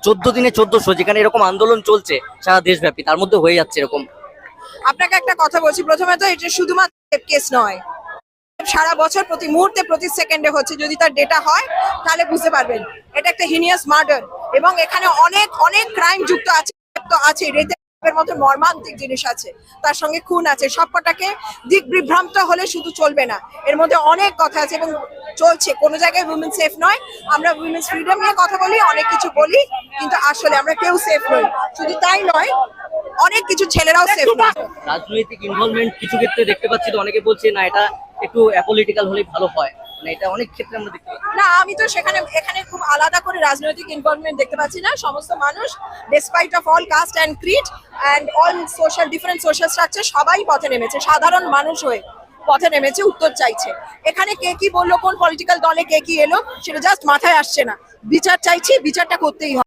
14 দিনে 1400, যেখানে এরকম আন্দোলন চলছে সারা দেশব্যাপী, তার মধ্যে হয়ে যাচ্ছে এরকম। আপনাকে একটা কথা বলছি, প্রথমে তো এটা শুধুমাত্র কেস নয়, সারা বছর প্রতি মুহূর্তে প্রতি সেকেন্ডে হচ্ছে। যদি তার ডেটা হয় তাহলে বুঝতে পারবেন এটা একটা হিনিয়াস মার্ডার, এবং এখানে অনেক অনেক ক্রাইম যুক্ত আছে। তো আছে রেপের মতো মর্মান্তিক জিনিস আছে, তার সঙ্গে খুন আছে। সবকটাকে দিক বিভ্রান্ত হলে শুধু চলবে না, এর মধ্যে অনেক কথা আছে এবং চলছে। কোনো জায়গায় উইমেন সেফ নয়। আমরা উইমেন্স ফ্রিডম নিয়ে কথা বলি, অনেক কিছু বলি, কিন্তু আসলে আমরা কেউ সেফ নই। শুধু তাই নয়, অনেক কিছু ছেলেরাও সেফ নয়। রাজনৈতিক ইনভলভমেন্ট কিছু ক্ষেত্রে দেখতে পাচ্ছি, তো অনেকে বলছে না এটা একটু অ্যাপলিটিক্যাল হলেই ভালো হয়, মানে এটা অনেক ক্ষেত্রে আমরা দেখতে পাচ্ছি। না, আমি তো এখানে খুব আলাদা করে রাজনৈতিক ইনভলভমেন্ট দেখতে পাচ্ছি না। সমস্ত মানুষ, despite of all caste and creed and all different social structure, সবাই পথে নেমেছে, সাধারণ মানুষ হয়ে পথে নেমেছে, উত্তর চাইছে। এখানে কে কি বললো, কোন পলিটিক্যাল দলে কে কি এলো, সেটা জাস্ট মাথায় আসছে না। বিচার চাইছি, বিচারটা করতেই হবে।